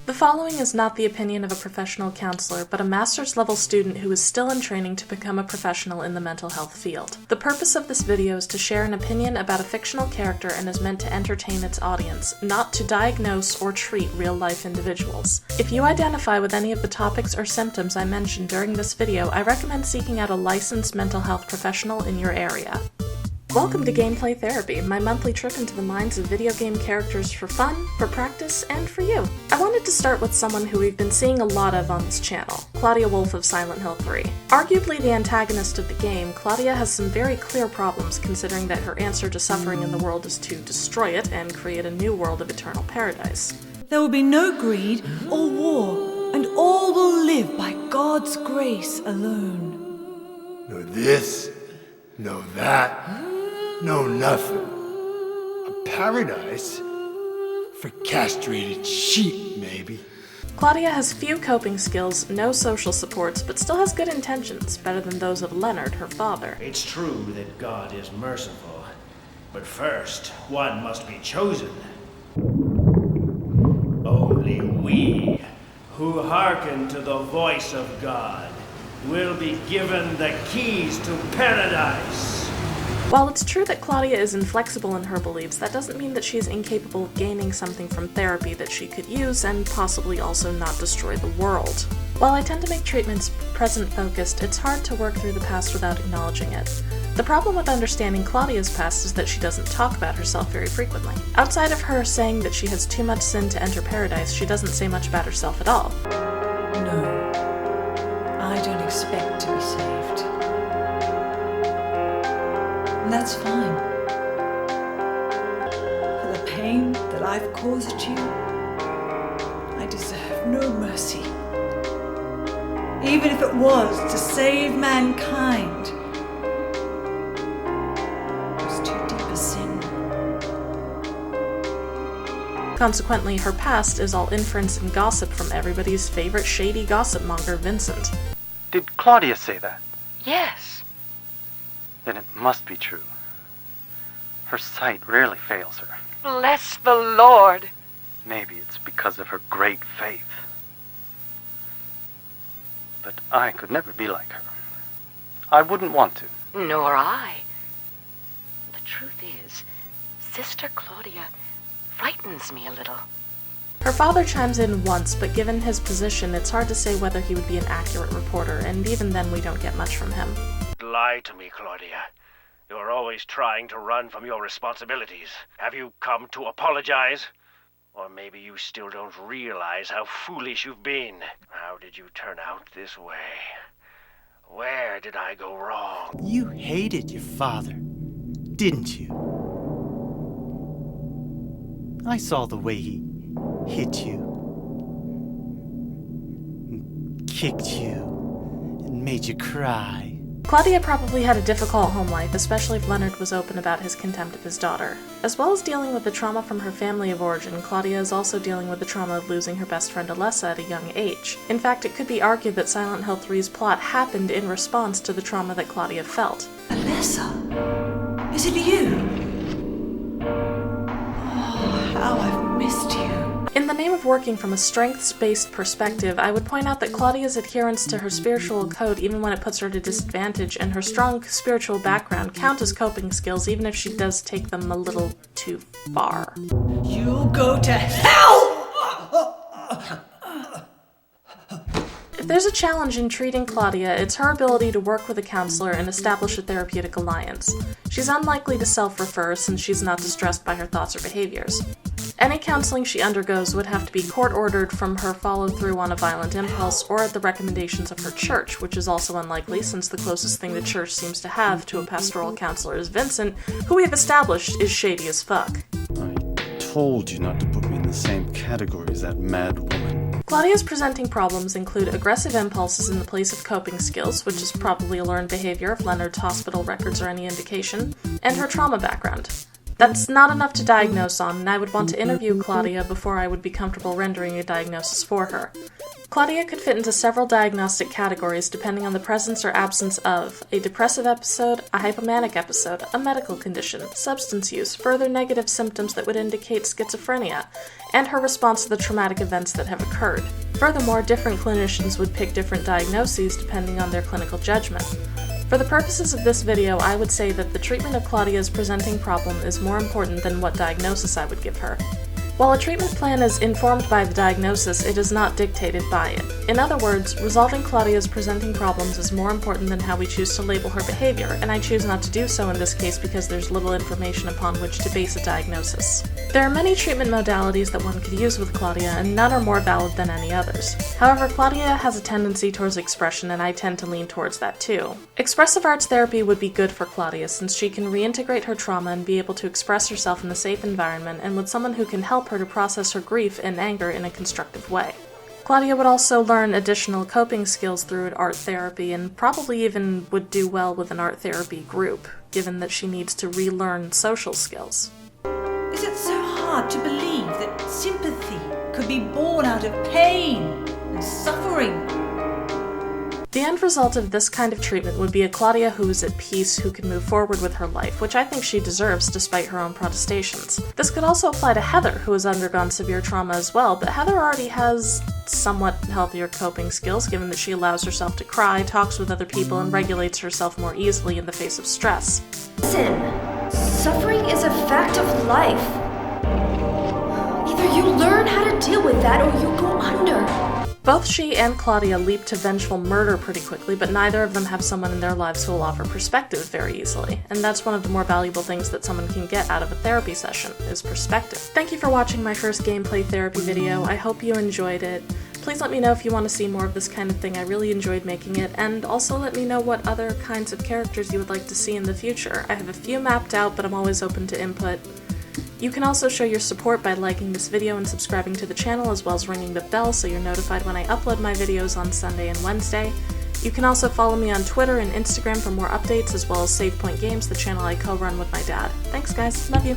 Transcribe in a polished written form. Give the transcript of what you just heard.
The following is not the opinion of a professional counselor, but a master's level student who is still in training to become a professional in the mental health field. The purpose of this video is to share an opinion about a fictional character and is meant to entertain its audience, not to diagnose or treat real-life individuals. If you identify with any of the topics or symptoms I mentioned during this video, I recommend seeking out a licensed mental health professional in your area. Welcome to Gameplay Therapy, my monthly trip into the minds of video game characters for fun, for practice, and for you. I wanted to start with someone who we've been seeing a lot of on this channel, Claudia Wolf of Silent Hill 3. Arguably the antagonist of the game, Claudia has some very clear problems considering that her answer to suffering in the world is to destroy it and create a new world of eternal paradise. There will be no greed or war, and all will live by God's grace alone. No this, no that. No, nothing. A paradise? For castrated sheep, maybe. Claudia has few coping skills, no social supports, but still has good intentions, better than those of Leonard, her father. It's true that God is merciful, but first, one must be chosen. Only we, who hearken to the voice of God, will be given the keys to paradise. While it's true that Claudia is inflexible in her beliefs, that doesn't mean that she is incapable of gaining something from therapy that she could use and possibly also not destroy the world. While I tend to make treatments present-focused, it's hard to work through the past without acknowledging it. The problem with understanding Claudia's past is that she doesn't talk about herself very frequently. Outside of her saying that she has too much sin to enter paradise, she doesn't say much about herself at all. No, I don't expect to be saved. And that's fine. For the pain that I've caused you, I deserve no mercy. Even if it was to save mankind, it was too deep a sin. Consequently, her past is all inference and gossip from everybody's favorite shady gossip monger, Vincent. Did Claudia say that? Yes. Then it must be true. Her sight rarely fails her. Bless the Lord. Maybe it's because of her great faith. But I could never be like her. I wouldn't want to. Nor I. The truth is, Sister Claudia frightens me a little. Her father chimes in once, but given his position, it's hard to say whether he would be an accurate reporter, and even then we don't get much from him. Lie to me, Claudia. You're always trying to run from your responsibilities. Have you come to apologize? Or maybe you still don't realize how foolish you've been. How did you turn out this way? Where did I go wrong? You hated your father, didn't you? I saw the way he hit you, and kicked you, and made you cry. Claudia probably had a difficult home life, especially if Leonard was open about his contempt of his daughter. As well as dealing with the trauma from her family of origin, Claudia is also dealing with the trauma of losing her best friend Alessa at a young age. In fact, it could be argued that Silent Hill 3's plot happened in response to the trauma that Claudia felt. Alessa? Is it you? Oh, how I've missed you. In the name of working from a strengths-based perspective, I would point out that Claudia's adherence to her spiritual code, even when it puts her at a disadvantage, and her strong spiritual background count as coping skills, even if she does take them a little too far. You'll go to hell! If there's a challenge in treating Claudia, it's her ability to work with a counselor and establish a therapeutic alliance. She's unlikely to self-refer since she's not distressed by her thoughts or behaviors. Any counseling she undergoes would have to be court-ordered from her follow-through on a violent impulse or at the recommendations of her church, which is also unlikely since the closest thing the church seems to have to a pastoral counselor is Vincent, who we have established is shady as fuck. I told you not to put me in the same category as that mad woman. Claudia's presenting problems include aggressive impulses in the place of coping skills, which is probably a learned behavior if Leonard's hospital records are any indication, and her trauma background. That's not enough to diagnose on, and I would want to interview Claudia before I would be comfortable rendering a diagnosis for her. Claudia could fit into several diagnostic categories depending on the presence or absence of a depressive episode, a hypomanic episode, a medical condition, substance use, further negative symptoms that would indicate schizophrenia, and her response to the traumatic events that have occurred. Furthermore, different clinicians would pick different diagnoses depending on their clinical judgment. For the purposes of this video, I would say that the treatment of Claudia's presenting problem is more important than what diagnosis I would give her. While a treatment plan is informed by the diagnosis, it is not dictated by it. In other words, resolving Claudia's presenting problems is more important than how we choose to label her behavior, and I choose not to do so in this case because there's little information upon which to base a diagnosis. There are many treatment modalities that one could use with Claudia, and none are more valid than any others. However, Claudia has a tendency towards expression, and I tend to lean towards that too. Expressive arts therapy would be good for Claudia since she can reintegrate her trauma and be able to express herself in a safe environment and with someone who can help her to process her grief and anger in a constructive way. Claudia would also learn additional coping skills through art therapy and probably even would do well with an art therapy group, given that she needs to relearn social skills. Is it so hard to believe that sympathy could be born out of pain and suffering? The end result of this kind of treatment would be a Claudia who is at peace, who can move forward with her life, which I think she deserves despite her own protestations. This could also apply to Heather, who has undergone severe trauma as well, but Heather already has somewhat healthier coping skills given that she allows herself to cry, talks with other people, and regulates herself more easily in the face of stress. Listen, suffering is a fact of life. Either you learn how to deal with that or you go under. Both she and Claudia leap to vengeful murder pretty quickly, but neither of them have someone in their lives who will offer perspective very easily. And that's one of the more valuable things that someone can get out of a therapy session, is perspective. Thank you for watching my first gameplay therapy video. I hope you enjoyed it. Please let me know if you want to see more of this kind of thing. I really enjoyed making it, and also let me know what other kinds of characters you would like to see in the future. I have a few mapped out, but I'm always open to input. You can also show your support by liking this video and subscribing to the channel, as well as ringing the bell so you're notified when I upload my videos on Sunday and Wednesday. You can also follow me on Twitter and Instagram for more updates, as well as Save Point Games, the channel I co-run with my dad. Thanks guys, love you!